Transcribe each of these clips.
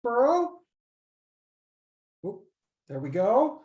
Chesebrough. Oop, there we go.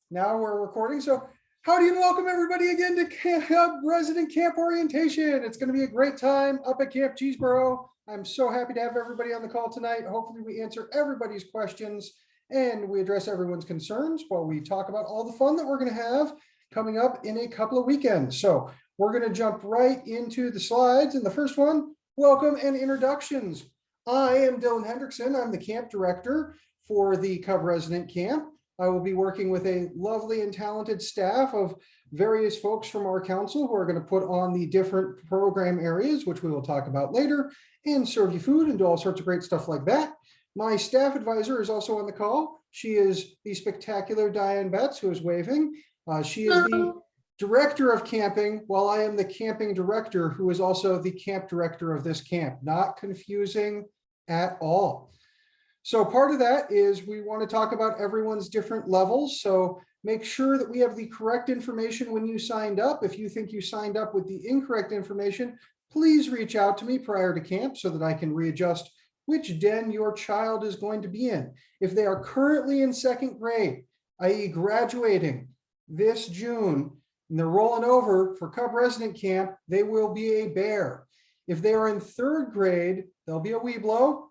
Now we're recording. So howdy and welcome everybody again to Cub Resident Camp Orientation. It's going to be a great time up at Camp Chesebrough. I'm so happy to have everybody on the call tonight. Hopefully we answer everybody's questions and we address everyone's concerns while we talk about all the fun that we're going to have coming up in a couple of weekends. So we're going to jump right into the slides. And the first one, welcome and introductions. I am Dylan Hendrickson. I'm the camp director for the Cub Resident Camp. I will be working with a lovely and talented staff of various folks from our council who are going to put on the different program areas, which we will talk about later, and serve you food and do all sorts of great stuff like that. My staff advisor is also on the call. She is the spectacular Diane Betts, who is waving. She is the director of camping, while I am the camping director, who is also the camp director of this camp. Not confusing at all. So part of that is we want to talk about everyone's different levels. So make sure that we have the correct information when you signed up. If you think you signed up with the incorrect information, please reach out to me prior to camp so that I can readjust which den your child is going to be in. If they are currently in second grade, i.e. graduating this June, and they're rolling over for Cub Resident Camp, they will be a bear. If they are in third grade, they'll be a Weeblo.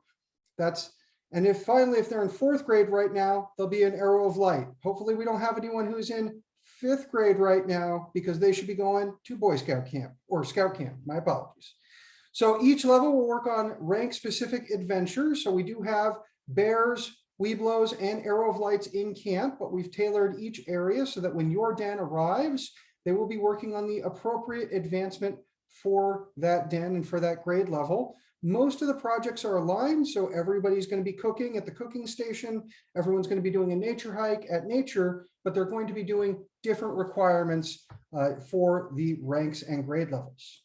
And if they're in fourth grade right now, they'll be an Arrow of Light. Hopefully we don't have anyone who's in fifth grade right now because they should be going to Boy Scout camp or Scout camp, my apologies. So each level will work on rank specific adventures. So we do have bears, Weeblos, and Arrow of Lights in camp, but we've tailored each area so that when your den arrives, they will be working on the appropriate advancement for that den and for that grade level. Most of the projects are aligned, so everybody's going to be cooking at the cooking station. Everyone's going to be doing a nature hike at nature, but they're going to be doing different requirements for the ranks and grade levels.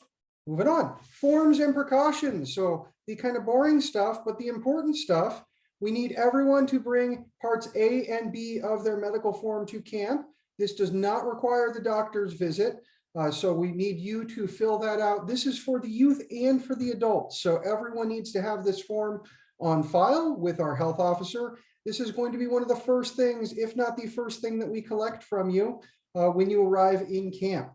Moving on, forms and precautions. So the kind of boring stuff, but the important stuff, we need everyone to bring parts A and B of their medical form to camp. This does not require the doctor's visit. So we need you to fill that out. This is for the youth and for the adults. So everyone needs to have this form on file with our health officer. This is going to be one of the first things, if not the first thing that we collect from you when you arrive in camp.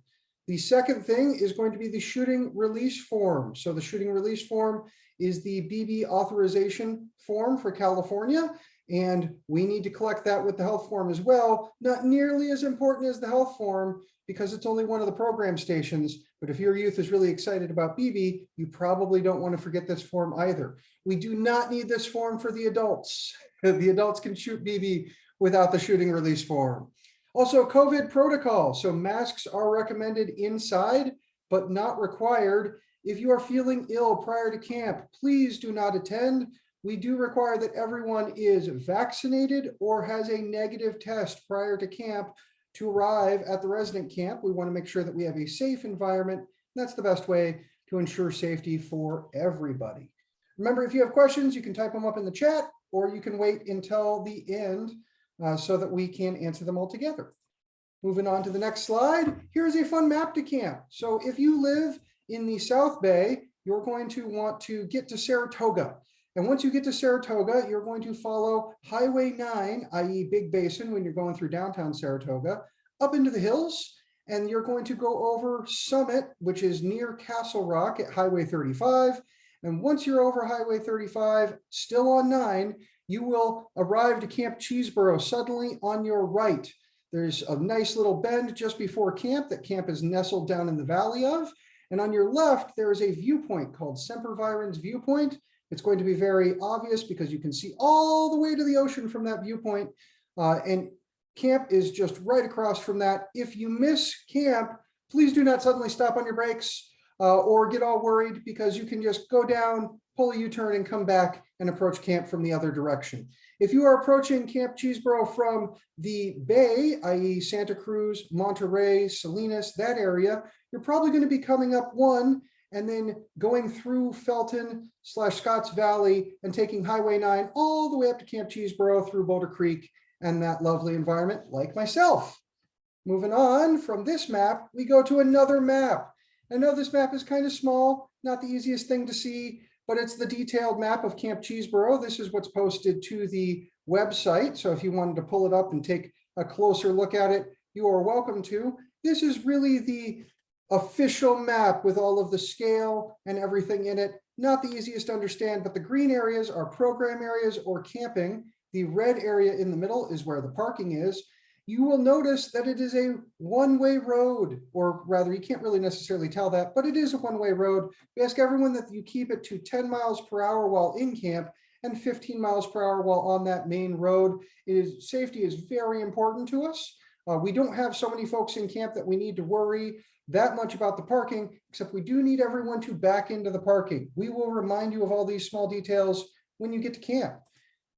The second thing is going to be the shooting release form. So the shooting release form is the BB authorization form for California. And we need to collect that with the health form as well. Not nearly as important as the health form because it's only one of the program stations. But if your youth is really excited about BB, you probably don't want to forget this form either. We do not need this form for the adults. The adults can shoot BB without the shooting release form. Also, COVID protocol. So masks are recommended inside, but not required. If you are feeling ill prior to camp, please do not attend. We do require that everyone is vaccinated or has a negative test prior to camp to arrive at the resident camp. We want to make sure that we have a safe environment. That's the best way to ensure safety for everybody. Remember, if you have questions, you can type them up in the chat or you can wait until the end so that we can answer them all together. Moving on to the next slide. Here's a fun map to camp. So if you live in the South Bay, you're going to want to get to Saratoga. And once you get to Saratoga, you're going to follow Highway 9, i.e. Big Basin when you're going through downtown Saratoga, up into the hills, and you're going to go over Summit, which is near Castle Rock at Highway 35. And once you're over Highway 35, still on 9, you will arrive to Camp Chesebrough suddenly on your right. There's a nice little bend just before camp that camp is nestled down in the valley of. And on your left, there is a viewpoint called Sempervirens Viewpoint. It's going to be very obvious because you can see all the way to the ocean from that viewpoint. And camp is just right across from that. If you miss camp, please do not suddenly stop on your brakes or get all worried because you can just go down, pull a U-turn and come back and approach camp from the other direction. If you are approaching Camp Chesebrough from the Bay, i.e. Santa Cruz, Monterey, Salinas, that area, you're probably going to be coming up 1 and then going through Felton/Scotts Valley and taking Highway 9 all the way up to Camp Chesebrough through Boulder Creek and that lovely environment like myself. Moving on from this map, we go to another map. I know this map is kind of small, not the easiest thing to see, but it's the detailed map of Camp Chesebrough. This is what's posted to the website. So if you wanted to pull it up and take a closer look at it, you are welcome to. This is really the official map with all of the scale and everything in it. Not the easiest to understand, but the green areas are program areas or camping. The red area in the middle is where the parking is. You will notice that it is a one-way road, or rather, you can't really necessarily tell that, but it is a one-way road. We ask everyone that you keep it to 10 miles per hour while in camp and 15 miles per hour while on that main road. Safety is very important to us. We don't have so many folks in camp that we need to worry that much about the parking, except we do need everyone to back into the parking. We will remind you of all these small details when you get to camp.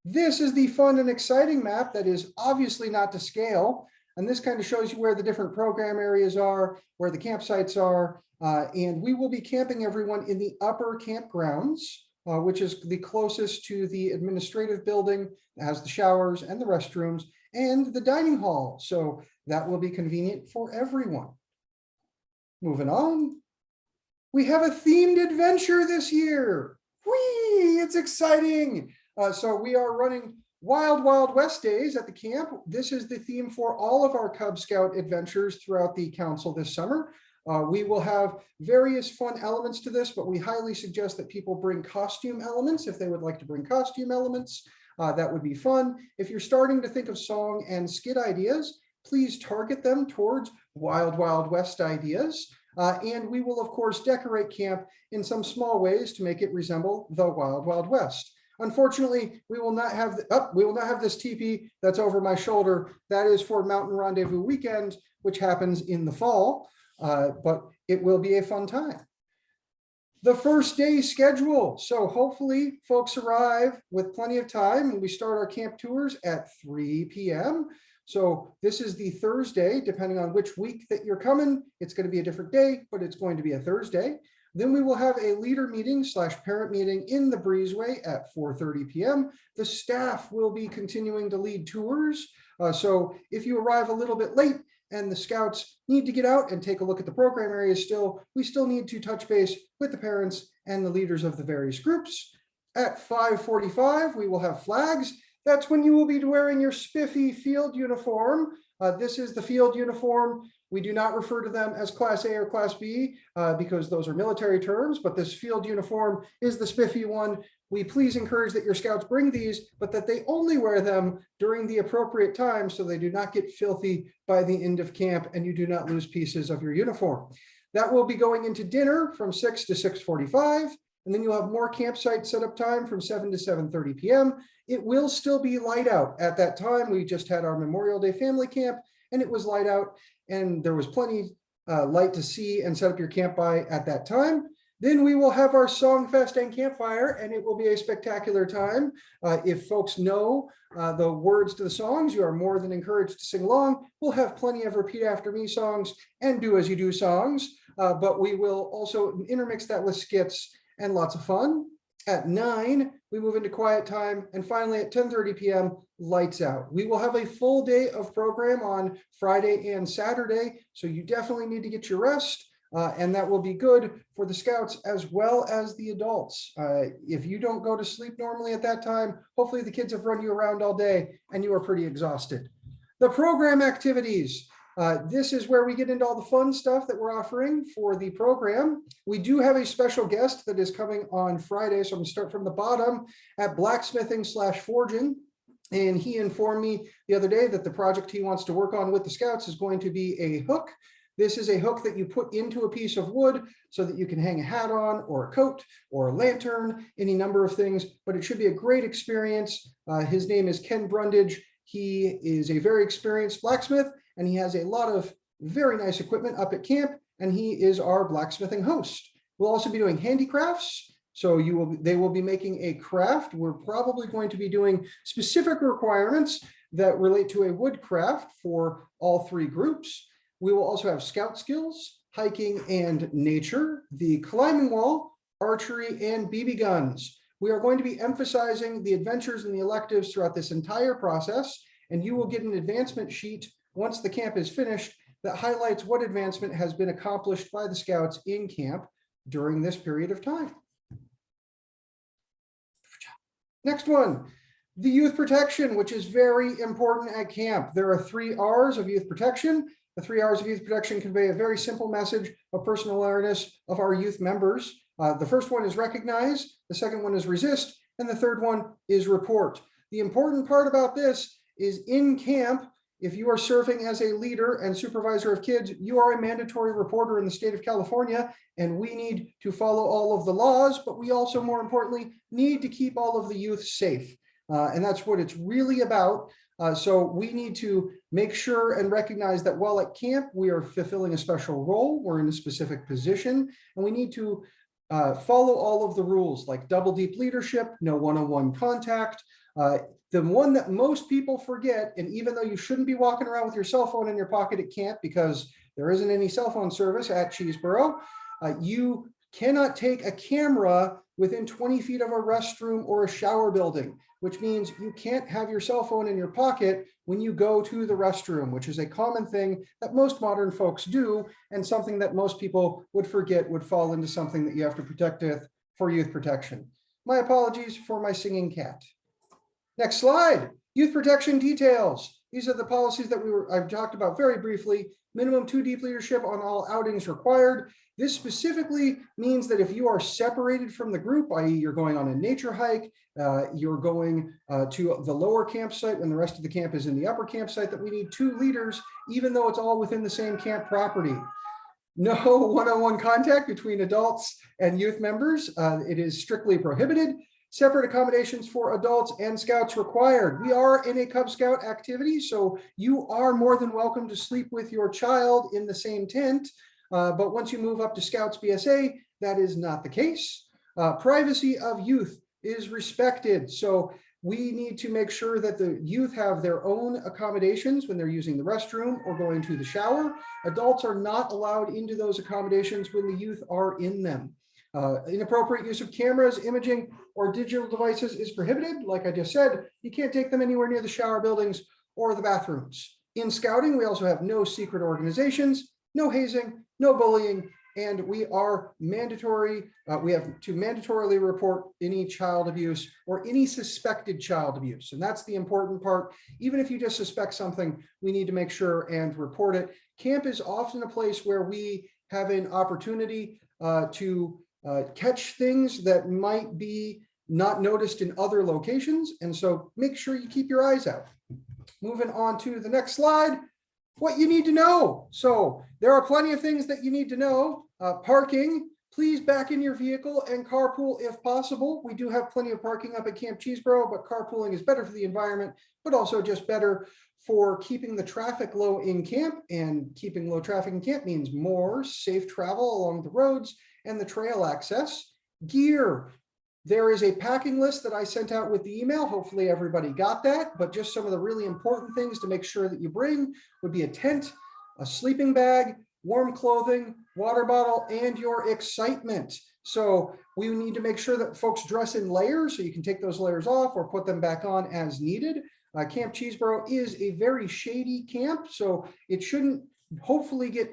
This is the fun and exciting map that is obviously not to scale. And this kind of shows you where the different program areas are, where the campsites are. And we will be camping everyone in the upper campgrounds, which is the closest to the administrative building that has the showers and the restrooms and the dining hall. So that will be convenient for everyone. Moving on. We have a themed adventure this year. Whee! It's exciting. So we are running Wild Wild West days at the camp. This is the theme for all of our Cub Scout adventures throughout the council this summer. We will have various fun elements to this, but we highly suggest that people bring costume elements if they would like to bring costume elements. That would be fun. If you're starting to think of song and skit ideas, please target them towards Wild Wild West ideas. And we will, of course, decorate camp in some small ways to make it resemble the Wild Wild West. Unfortunately, we will not have this teepee that's over my shoulder. That is for Mountain Rendezvous weekend, which happens in the fall, but it will be a fun time. The first day schedule. So hopefully folks arrive with plenty of time and we start our camp tours at 3 p.m. So this is the Thursday, depending on which week that you're coming, it's going to be a different day, but it's going to be a Thursday. Then we will have a leader meeting / parent meeting in the breezeway at 4:30 p.m. The staff will be continuing to lead tours. So if you arrive a little bit late and the scouts need to get out and take a look at the program areas we still need to touch base with the parents and the leaders of the various groups. At 5:45, we will have flags. That's when you will be wearing your spiffy field uniform. This is the field uniform. We do not refer to them as Class A or Class B because those are military terms, but this field uniform is the spiffy one. We please encourage that your scouts bring these, but that they only wear them during the appropriate time so they do not get filthy by the end of camp and you do not lose pieces of your uniform. That will be going into dinner from 6 to 6:45. And then you'll have more campsite setup time from 7 to 7:30 p.m. It will still be light out at that time. We just had our Memorial Day family camp and it was light out and there was plenty light to see and set up your camp by at that time. Then we will have our song fest and campfire and it will be a spectacular time. If folks know the words to the songs, you are more than encouraged to sing along. We'll have plenty of repeat after me songs and do as you do songs, but we will also intermix that with skits and lots of fun. At 9, we move into quiet time. And finally at 10:30 p.m., lights out. We will have a full day of program on Friday and Saturday. So you definitely need to get your rest. And that will be good for the scouts as well as the adults. If you don't go to sleep normally at that time, hopefully the kids have run you around all day and you are pretty exhausted. The program activities. This is where we get into all the fun stuff that we're offering for the program. We do have a special guest that is coming on Friday. So I'm going to start from the bottom at blacksmithing / forging. And he informed me the other day that the project he wants to work on with the scouts is going to be a hook. This is a hook that you put into a piece of wood so that you can hang a hat on or a coat or a lantern, any number of things, but it should be a great experience. His name is Ken Brundage. He is a very experienced blacksmith and he has a lot of very nice equipment up at camp and he is our blacksmithing host. We'll also be doing handicrafts. So they will be making a craft. We're probably going to be doing specific requirements that relate to a wood craft for all 3 groups. We will also have scout skills, hiking and nature, the climbing wall, archery, and BB guns. We are going to be emphasizing the adventures and the electives throughout this entire process, and you will get an advancement sheet once the camp is finished that highlights what advancement has been accomplished by the scouts in camp during this period of time. Next one, the youth protection, which is very important at camp. There are 3 R's of youth protection. The 3 R's of youth protection convey a very simple message of personal awareness of our youth members. The first one is recognize, the second one is resist, and the third one is report. The important part about this is in camp, if you are serving as a leader and supervisor of kids, you are a mandatory reporter in the state of California, and we need to follow all of the laws, but we also, more importantly, need to keep all of the youth safe. And that's what it's really about. So we need to make sure and recognize that while at camp, we are fulfilling a special role, we're in a specific position, and we need to follow all of the rules like double deep leadership, no one-on-one contact. The one that most people forget, and even though you shouldn't be walking around with your cell phone in your pocket at camp because there isn't any cell phone service at Chesebrough, you cannot take a camera within 20 feet of a restroom or a shower building, which means you can't have your cell phone in your pocket when you go to the restroom, which is a common thing that most modern folks do, and something that most people would forget would fall into something that you have to protect with for youth protection. My apologies for my singing cat. Next slide, youth protection details. These are the policies that I've talked about very briefly. Minimum 2 deep leadership on all outings required. This specifically means that if you are separated from the group, i.e. you're going on a nature hike, you're going to the lower campsite when the rest of the camp is in the upper campsite, that we need 2 leaders, even though it's all within the same camp property. No one-on-one contact between adults and youth members. It is strictly prohibited. Separate accommodations for adults and scouts required. We are in a Cub Scout activity, so you are more than welcome to sleep with your child in the same tent. But once you move up to Scouts BSA, that is not the case. Privacy of youth is respected. So we need to make sure that the youth have their own accommodations when they're using the restroom or going to the shower. Adults are not allowed into those accommodations when the youth are in them. Inappropriate use of cameras, imaging, or digital devices is prohibited. Like I just said, you can't take them anywhere near the shower buildings or the bathrooms. In scouting, we also have no secret organizations, no hazing, no bullying, and we are mandatory. We have to mandatorily report any child abuse or any suspected child abuse. And that's the important part. Even if you just suspect something, we need to make sure and report it. Camp is often a place where we have an opportunity to catch things that might be not noticed in other locations. And so make sure you keep your eyes out. Moving on to the next slide, what you need to know. So there are plenty of things that you need to know. Parking, please back in your vehicle and carpool if possible. We do have plenty of parking up at Camp Chesebrough, but carpooling is better for the environment, but also just better for keeping the traffic low in camp. And keeping low traffic in camp means more safe travel along the roads and the trail access. Gear, there is a packing list that I sent out with the email. Hopefully everybody got that, but just some of the really important things to make sure that you bring would be a tent, a sleeping bag, warm clothing, water bottle, and your excitement. So we need to make sure that folks dress in layers so you can take those layers off or put them back on as needed. Camp Chesebrough is a very shady camp, so it shouldn't hopefully get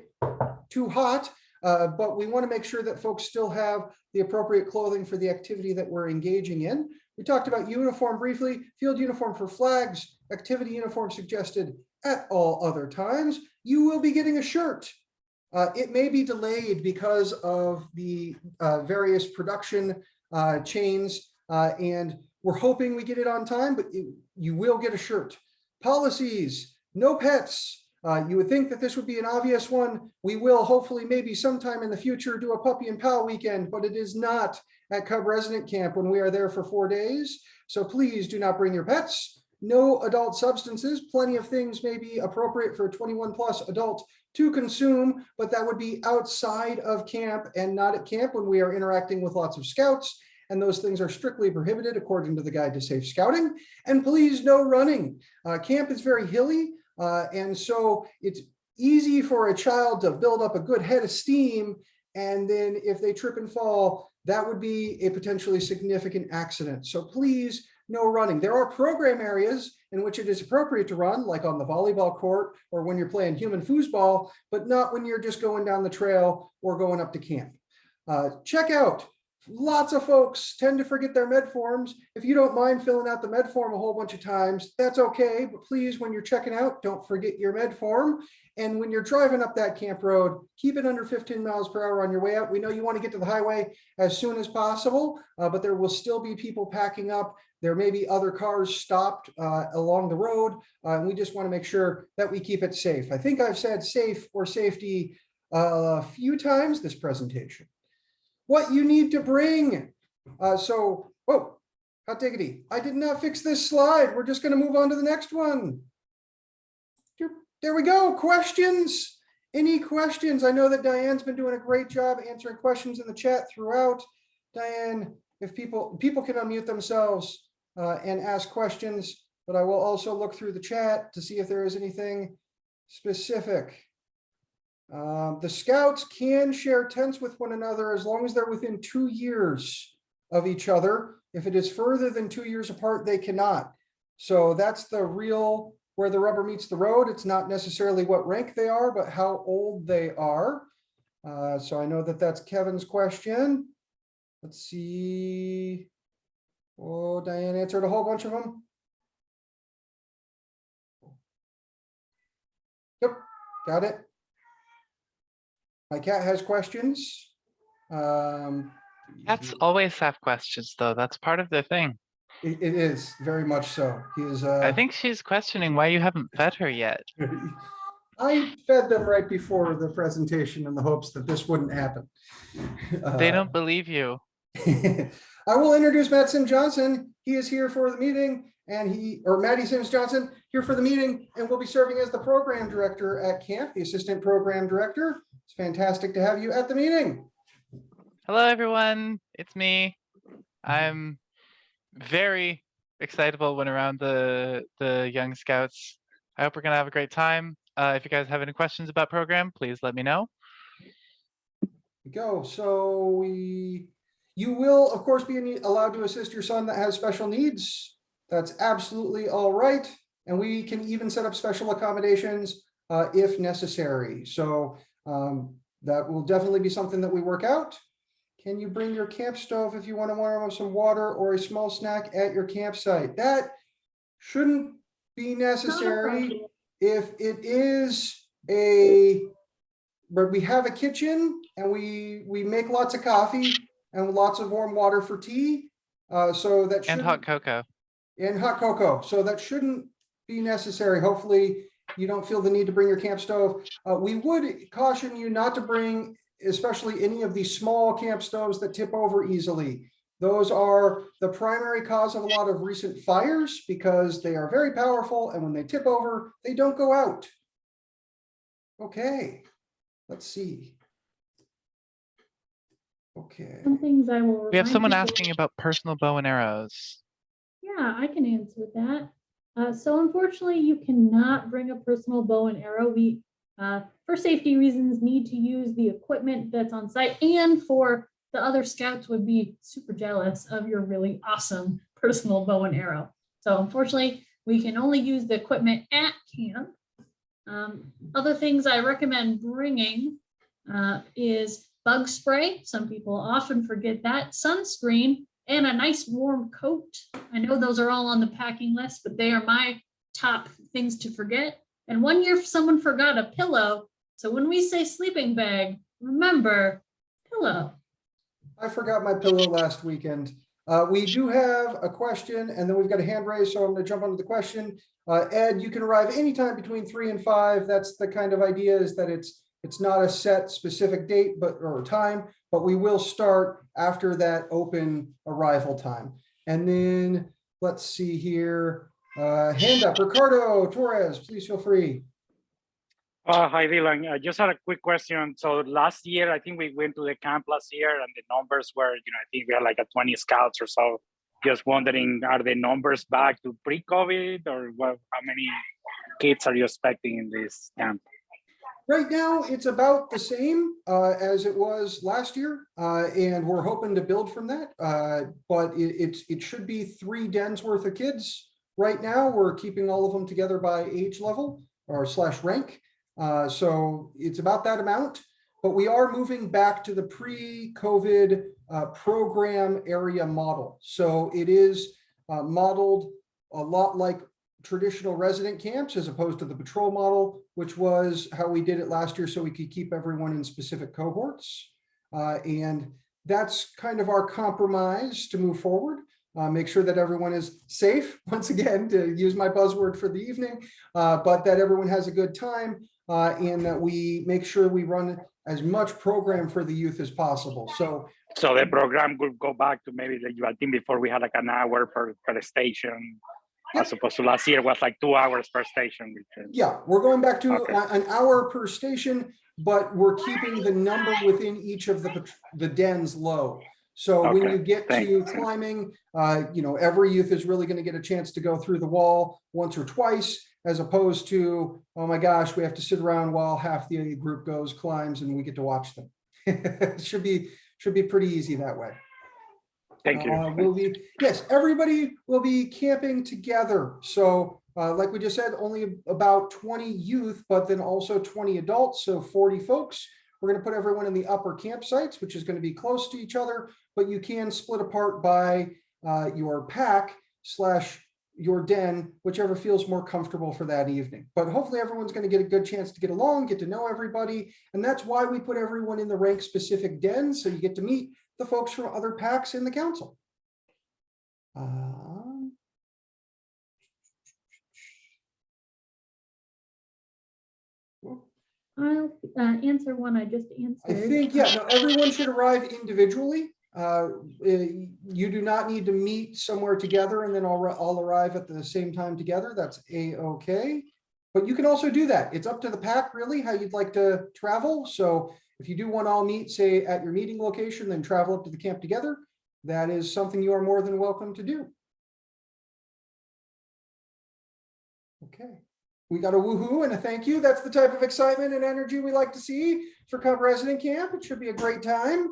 too hot. But we want to make sure that folks still have the appropriate clothing for the activity that we're engaging in. We talked about uniform briefly, field uniform for flags, activity uniform suggested at all other times. You will be getting a shirt. It may be delayed because of the various production chains, and we're hoping we get it on time, but you will get a shirt. Policies, no pets. You would think that this would be an obvious one. We will hopefully maybe sometime in the future do a puppy and pal weekend, but it is not at Cub Resident Camp when we are there for 4 days. So please do not bring your pets. No adult substances. Plenty of things may be appropriate for a 21 plus adult to consume, but that would be outside of camp and not at camp when we are interacting with lots of scouts. And those things are strictly prohibited according to the Guide to Safe Scouting. And please, no running. Camp is very hilly. And so it's easy for a child to build up a good head of steam. And then if they trip and fall, that would be a potentially significant accident. So please, no running. There are program areas in which it is appropriate to run, like on the volleyball court or when you're playing human foosball, but not when you're just going down the trail or going up to camp. Check out. Lots of folks tend to forget their med forms. If you don't mind filling out the med form a whole bunch of times, that's okay. But please, when you're checking out, don't forget your med form. And when you're driving up that camp road, keep it under 15 miles per hour on your way out. We know you want to get to the highway as soon as possible, but there will still be people packing up. There may be other cars stopped along the road. And we just want to make sure that we keep it safe. I think I've said safe or safety a few times this presentation. What you need to bring. Whoa, hot diggity. I did not fix this slide. We're just going to move on to the next one. There we go. Questions? Any questions? I know that Diane's been doing a great job answering questions in the chat throughout. Diane, if people can unmute themselves and ask questions, but I will also look through the chat to see if there is anything specific. The scouts can share tents with one another as long as they're within 2 years of each other. If it is further than 2 years apart, they cannot. So that's the real where the rubber meets the road. It's not necessarily what rank they are, but how old they are. So I know that that's Kevin's question. Let's see. Oh, Diane answered a whole bunch of them. Yep, got it. My cat has questions. Cats always have questions, though. That's part of the thing. It is very much so. He is. I think she's questioning why you haven't fed her yet. I fed them right before the presentation in the hopes that this wouldn't happen. They don't believe you. I will introduce Matt Sims Johnson. He is here for the meeting, and Maddie Sims Johnson here for the meeting, and will be serving as the program director at camp, the assistant program director. It's fantastic to have you at the meeting. Hello, everyone. It's me. I'm very excitable when around the young scouts. I hope we're gonna have a great time. If you guys have any questions about program, please let me know. Go. So you will, of course, be allowed to assist your son that has special needs. That's absolutely all right. And we can even set up special accommodations if necessary. So that will definitely be something that we work out. Can you bring your camp stove if you want to warm up some water or a small snack at your campsite? That shouldn't be necessary. If it is but we have a kitchen and we make lots of coffee and lots of warm water for tea. So that and hot cocoa. And hot cocoa. So that shouldn't be necessary. Hopefully you don't feel the need to bring your camp stove. We would caution you not to bring especially any of these small camp stoves that tip over easily. Those are the primary cause of a lot of recent fires because they are very powerful, and when they tip over, they don't go out. Okay, let's see. Okay. Some things I will. We have someone remind asking about personal bow and arrows. Yeah, I can answer that. So unfortunately, you cannot bring a personal bow and arrow. We, for safety reasons, need to use the equipment that's on site, and for the other scouts would be super jealous of your really awesome personal bow and arrow. So unfortunately, we can only use the equipment at camp. Other things I recommend bringing is bug spray. Some people often forget that. Sunscreen and a nice warm coat. I know those are all on the packing list, but they are my top things to forget. And one year someone forgot a pillow. So when we say sleeping bag, remember pillow. I forgot my pillow last weekend. We do have a question, and then we've got a hand raised, so I'm going to jump onto the question. Ed, you can arrive anytime between 3 and 5. That's the kind of idea, is that it's not a set specific date or time, but we will start after that open arrival time. And then let's see here. Hand up, Ricardo Torres, please feel free. Hi, Dylan. I just had a quick question. So last year, I think we went to the camp last year, and the numbers were, I think we had like 20 scouts or so. Just wondering, are the numbers back to pre-COVID, or how many kids are you expecting in this camp? Right now, it's about the same as it was last year, and we're hoping to build from that. But it should be 3 dens worth of kids. Right now, we're keeping all of them together by age level or / rank. So it's about that amount. but we are moving back to the pre-COVID program area model. So it is modeled a lot like traditional resident camps as opposed to the patrol model, which was how we did it last year so we could keep everyone in specific cohorts. And that's kind of our compromise to move forward. Make sure that everyone is safe, once again, to use my buzzword for the evening, but that everyone has a good time and that we make sure we run as much program for the youth as possible. So the program could go back to maybe I think before we had like an hour per station, as opposed to last year was like 2 hours per station. Yeah, we're going back to an hour per station, but we're keeping the number within each of the dens low. So when you get to climbing, every youth is really going to get a chance to go through the wall once or twice, as opposed to, oh my gosh, we have to sit around while half the group climbs and we get to watch them. It should be pretty easy that way. Thank you. Yes, everybody will be camping together. So like we just said, only about 20 youth, but then also 20 adults, so 40 folks. We're going to put everyone in the upper campsites, which is going to be close to each other, but you can split apart by your pack / your den, whichever feels more comfortable for that evening. But hopefully everyone's going to get a good chance to get along, get to know everybody. And that's why we put everyone in the rank specific dens. So you get to meet the folks from other packs in the council. I'll answer one I just answered. I think, yeah, no, everyone should arrive individually. You do not need to meet somewhere together and then all arrive at the same time together. That's a-okay. But you can also do that. It's up to the pack, really, how you'd like to travel. So if you do want to all meet, say, at your meeting location, then travel up to the camp together, that is something you are more than welcome to do. Okay. We got a woohoo and a thank you. That's the type of excitement and energy we like to see for Cub Resident Camp. It should be a great time.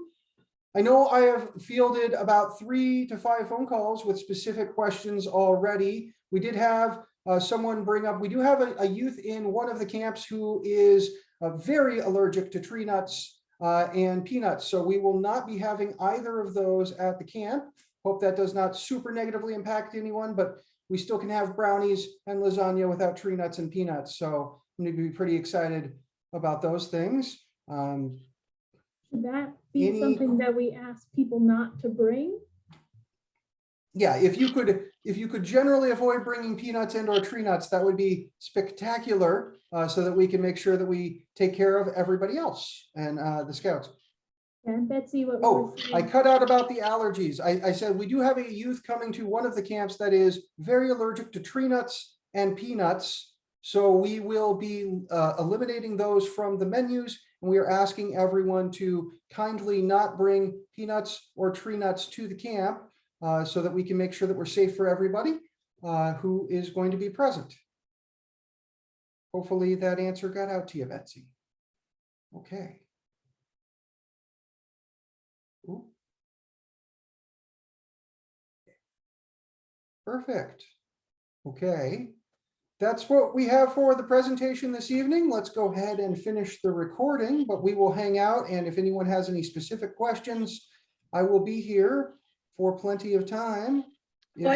I know I have fielded about 3 to 5 phone calls with specific questions already. We did have someone bring up, we do have a youth in one of the camps who is very allergic to tree nuts and peanuts. So we will not be having either of those at the camp. Hope that does not super negatively impact anyone, but we still can have brownies and lasagna without tree nuts and peanuts. So I'm going to be pretty excited about those things. Should that be something that we ask people not to bring? Yeah, if you could generally avoid bringing peanuts and or tree nuts, that would be spectacular, so that we can make sure that we take care of everybody else and the scouts. And Betsy, what I cut out about the allergies. I said we do have a youth coming to one of the camps that is very allergic to tree nuts and peanuts. So we will be eliminating those from the menus, and we are asking everyone to kindly not bring peanuts or tree nuts to the camp so that we can make sure that we're safe for everybody who is going to be present. Hopefully that answer got out to you, Betsy. Okay. Ooh. Perfect. Okay. That's what we have for the presentation this evening. Let's go ahead and finish the recording, but we will hang out. And if anyone has any specific questions, I will be here for plenty of time